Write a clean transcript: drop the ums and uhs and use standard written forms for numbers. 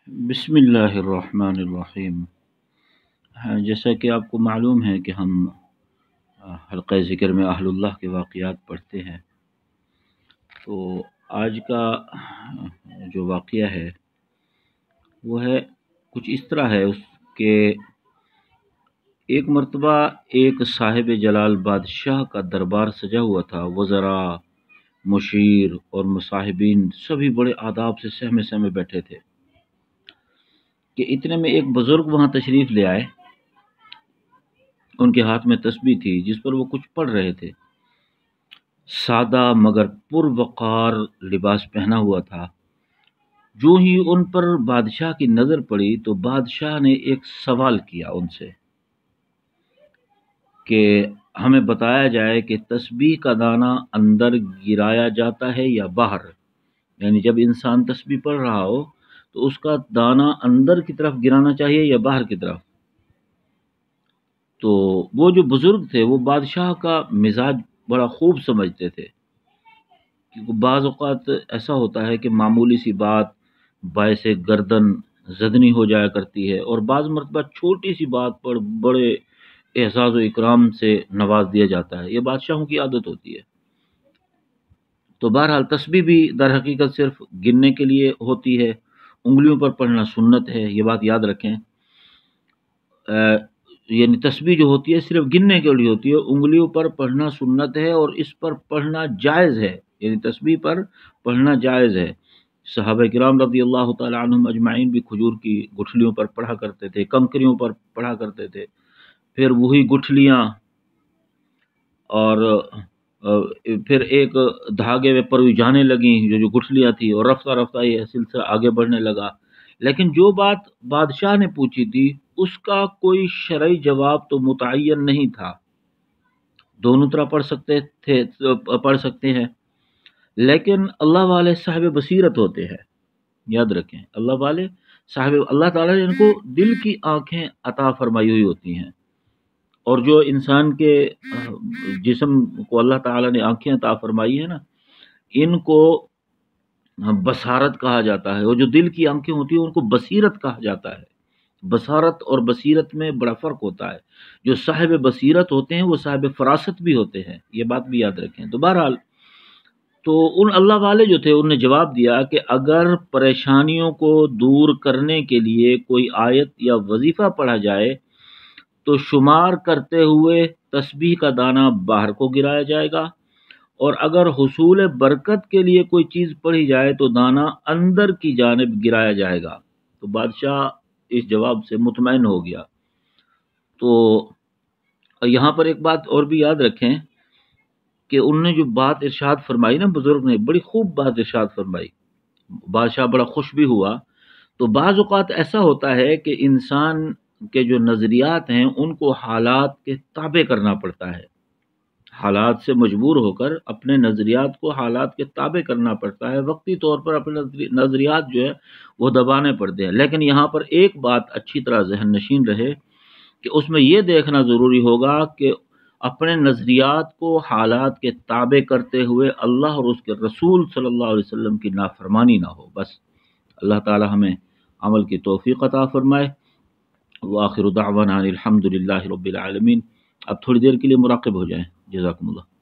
بسم اللہ الرحمن الرحیم۔ ہاں، جیسا کہ آپ کو معلوم ہے کہ ہم حلقہ ذکر میں اہل اللہ کے واقعات پڑھتے ہیں، تو آج کا جو واقعہ ہے وہ ہے کچھ اس طرح ہے کہ ایک مرتبہ ایک صاحب جلال بادشاہ کا دربار سجا ہوا تھا۔ وزراء، مشیر اور مصاحبین سبھی بڑے آداب سے سہمے سہمے بیٹھے تھے کہ اتنے میں ایک بزرگ وہاں تشریف لے آئے۔ ان کے ہاتھ میں تسبیح تھی جس پر وہ کچھ پڑھ رہے تھے۔ سادہ مگر پر وقار لباس پہنا ہوا تھا۔ جو ہی ان پر بادشاہ کی نظر پڑی تو بادشاہ نے ایک سوال کیا ان سے کہ ہمیں بتایا جائے کہ تسبیح کا دانہ اندر گرایا جاتا ہے یا باہر، یعنی جب انسان تسبیح پڑھ رہا ہو تو اس کا دانہ اندر کی طرف گرانا چاہیے یا باہر کی طرف۔ تو وہ جو بزرگ تھے وہ بادشاہ کا مزاج بڑا خوب سمجھتے تھے، کیونکہ بعض اوقات ایسا ہوتا ہے کہ معمولی سی بات باعث گردن زدنی ہو جایا کرتی ہے، اور بعض مرتبہ چھوٹی سی بات پر بڑے اعزاز و اکرام سے نواز دیا جاتا ہے۔ یہ بادشاہوں کی عادت ہوتی ہے۔ تو بہرحال تسبیح بھی در حقیقت صرف گننے کے لیے ہوتی ہے، انگلیوں پر پڑھنا سنت ہے، یہ بات یاد رکھیں۔ یعنی تسبیح جو ہوتی ہے صرف گننے کے لیے ہوتی ہے، انگلیوں پر پڑھنا سنت ہے اور اس پر پڑھنا جائز ہے، یعنی تسبیح پر پڑھنا جائز ہے۔ صحابہ کرام رضی اللہ تعالی عنہم اجمعین بھی کھجور کی گٹھلیوں پر پڑھا کرتے تھے، کنکریوں پر پڑھا کرتے تھے، پھر وہی گٹھلیاں اور پھر ایک دھاگے میں پروی جانے لگیں جو گٹھلیاں تھیں، اور رفتہ رفتہ یہ سلسلہ آگے بڑھنے لگا۔ لیکن جو بات بادشاہ نے پوچھی تھی اس کا کوئی شرعی جواب تو متعین نہیں تھا۔ دونوں طرح پڑھ سکتے ہیں، لیکن اللہ والے صاحب بصیرت ہوتے ہیں، یاد رکھیں۔ اللہ تعالیٰ نے ان کو دل کی آنکھیں عطا فرمائی ہوئی ہوتی ہیں، اور جو انسان کے جسم کو اللہ تعالیٰ نے آنکھیں عطا فرمائی ہیں نا، ان کو بصارت کہا جاتا ہے، اور جو دل کی آنکھیں ہوتی ہیں ان کو بصیرت کہا جاتا ہے۔ بصارت اور بصیرت میں بڑا فرق ہوتا ہے۔ جو صاحب بصیرت ہوتے ہیں وہ صاحب فراست بھی ہوتے ہیں، یہ بات بھی یاد رکھیں۔ تو بہرحال تو ان اللہ والے جو تھے انہوں نے جواب دیا کہ اگر پریشانیوں کو دور کرنے کے لیے کوئی آیت یا وظیفہ پڑھا جائے تو شمار کرتے ہوئے تسبیح کا دانہ باہر کو گرایا جائے گا، اور اگر حصول برکت کے لیے کوئی چیز پڑھی جائے تو دانہ اندر کی جانب گرایا جائے گا۔ تو بادشاہ اس جواب سے مطمئن ہو گیا۔ تو یہاں پر ایک بات اور بھی یاد رکھیں کہ انہوں نے جو بات ارشاد فرمائی نا، بزرگ نے بڑی خوب بات ارشاد فرمائی، بادشاہ بڑا خوش بھی ہوا۔ تو بعض اوقات ایسا ہوتا ہے کہ انسان کے جو نظریات ہیں ان کو حالات کے تابع کرنا پڑتا ہے، حالات سے مجبور ہو کر اپنے نظریات کو حالات کے تابع کرنا پڑتا ہے، وقتی طور پر اپنے نظریات جو ہے وہ دبانے پڑتے ہیں۔ لیکن یہاں پر ایک بات اچھی طرح ذہن نشین رہے کہ اس میں یہ دیکھنا ضروری ہوگا کہ اپنے نظریات کو حالات کے تابع کرتے ہوئے اللہ اور اس کے رسول صلی اللہ علیہ وسلم کی نافرمانی نہ ہو۔ بس اللہ تعالی ہمیں عمل کی توفیق عطا فرمائے۔ وآخر دعوانا الحمد للہ رب العالمین۔ اب تھوڑی دیر کے لیے مراقب ہو جائیں۔ جزاکم اللہ۔